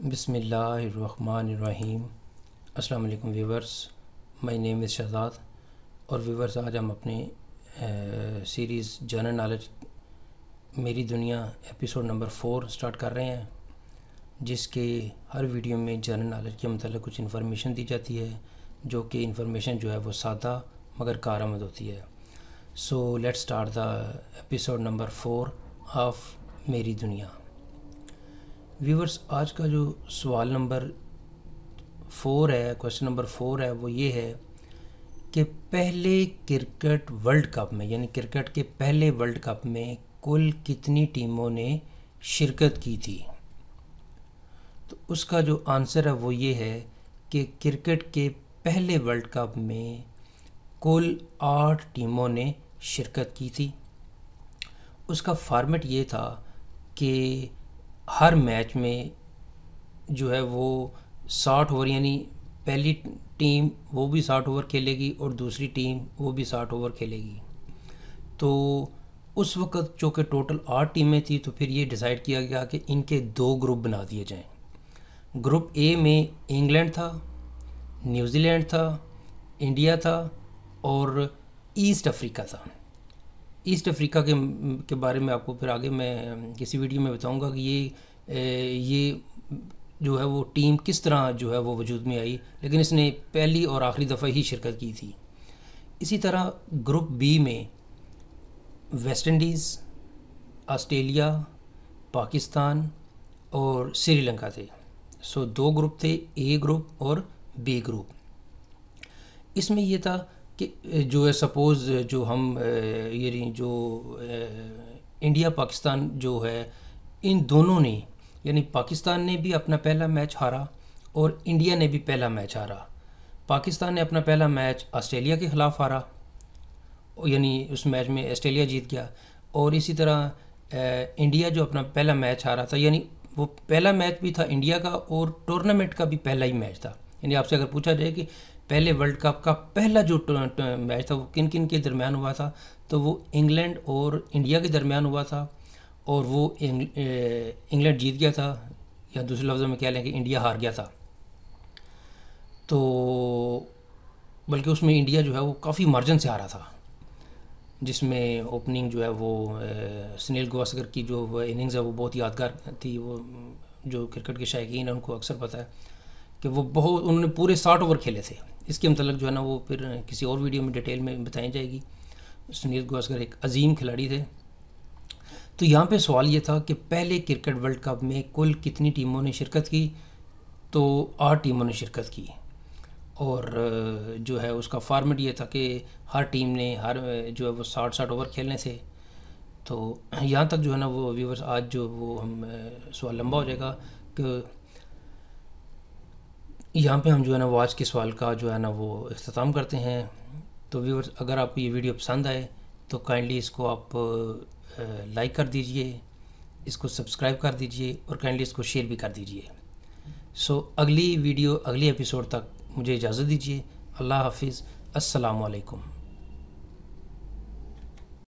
بسم اللہ الرحمن الرحیم۔ السلام علیکم ویورز، مائی نیم از شہزاد۔ اور ویورز، آج ہم اپنے سیریز جنرل نالج میری دنیا ایپیسوڈ نمبر 4 سٹارٹ کر رہے ہیں، جس کے ہر ویڈیو میں جنرل نالج کے متعلق کچھ انفارمیشن دی جاتی ہے، جو کہ انفارمیشن جو ہے وہ سادہ مگر کارآمد ہوتی ہے۔ So let start the episode number 4 of میری دنیا۔ ویورز، آج کا جو سوال نمبر 4 ہے، کوشچن نمبر 4 ہے، وہ یہ ہے کہ پہلے کرکٹ ورلڈ کپ میں، یعنی کرکٹ کے پہلے ورلڈ کپ میں کل کتنی ٹیموں نے شرکت کی تھی؟ تو اس کا جو آنسر ہے وہ یہ ہے کہ کرکٹ کے پہلے ورلڈ کپ میں کل 8 ٹیموں نے شرکت کی تھی۔ اس کا فارمیٹ یہ تھا کہ ہر میچ میں جو ہے وہ 60 اوور، یعنی پہلی ٹیم وہ بھی 60 اوور کھیلے گی اور دوسری ٹیم وہ بھی 60 اوور کھیلے گی۔ تو اس وقت چونکہ ٹوٹل 8 ٹیمیں تھیں، تو پھر یہ ڈیسائیڈ کیا گیا کہ ان کے 2 گروپ بنا دیے جائیں۔ گروپ اے میں انگلینڈ تھا، نیوزی لینڈ تھا، انڈیا تھا اور ایسٹ افریقہ تھا۔ ایسٹ افریقہ کے بارے میں آپ کو پھر آگے میں کسی ویڈیو میں بتاؤں گا کہ یہ جو ہے وہ ٹیم کس طرح جو ہے وہ وجود میں آئی، لیکن اس نے پہلی اور آخری دفعہ ہی شرکت کی تھی۔ اسی طرح گروپ بی میں ویسٹ انڈیز، آسٹریلیا، پاکستان اور سری لنکا تھے۔ سو 2 گروپ تھے، اے گروپ اور بی گروپ۔ اس میں یہ تھا کہ جو ہے سپوز جو ہم یعنی جو انڈیا پاکستان جو ہے، ان دونوں نے، یعنی پاکستان نے بھی اپنا پہلا میچ ہارا اور انڈیا نے بھی پہلا میچ ہارا۔ پاکستان نے اپنا پہلا میچ آسٹریلیا کے خلاف ہارا، یعنی اس میچ میں آسٹریلیا جیت گیا۔ اور اسی طرح انڈیا جو اپنا پہلا میچ ہارا تھا، یعنی وہ پہلا میچ بھی تھا انڈیا کا اور ٹورنامنٹ کا بھی پہلا ہی میچ تھا۔ یعنی آپ سے اگر پوچھا جائے کہ پہلے ورلڈ کپ کا پہلا جو میچ تھا وہ کن کن کے درمیان ہوا تھا، تو وہ انگلینڈ اور انڈیا کے درمیان ہوا تھا، اور وہ انگلینڈ جیت گیا تھا، یا دوسرے لفظوں میں کہہ لیں کہ انڈیا ہار گیا تھا۔ تو بلکہ اس میں انڈیا جو ہے وہ کافی مارجن سے ہارا تھا، جس میں اوپننگ جو ہے وہ سنیل گواسکر کی جو اننگز ہے وہ بہت یادگار تھی۔ وہ جو کرکٹ کے شائقین ہیں ان کو اکثر پتہ ہے کہ وہ انہوں نے پورے 60 اوور کھیلے تھے۔ اس کے متعلق جو ہے نا وہ پھر کسی اور ویڈیو میں ڈیٹیل میں بتائی جائے گی۔ سنیل گواسکر ایک عظیم کھلاڑی تھے۔ تو یہاں پہ سوال یہ تھا کہ پہلے کرکٹ ورلڈ کپ میں کل کتنی ٹیموں نے شرکت کی؟ تو 8 ٹیموں نے شرکت کی، اور جو ہے اس کا فارمیٹ یہ تھا کہ ہر ٹیم نے جو ہے وہ 60 اوور کھیلنے تھے۔ تو یہاں تک جو ہے نا وہ ویورز، آج جو وہ ہم سوال لمبا ہو جائے گا کہ یہاں پہ ہم جو ہے نا وہ آج کے سوال کا جو ہے نا وہ اختتام کرتے ہیں۔ تو ویورز، اگر آپ کو یہ ویڈیو پسند آئے تو کائنڈلی اس کو آپ لائک کر دیجئے، اس کو سبسکرائب کر دیجئے اور کائنڈلی اس کو شیئر بھی کر دیجئے۔ سو اگلی ویڈیو، اگلی ایپیسوڈ تک مجھے اجازت دیجیے۔ اللہ حافظ، السلام علیکم۔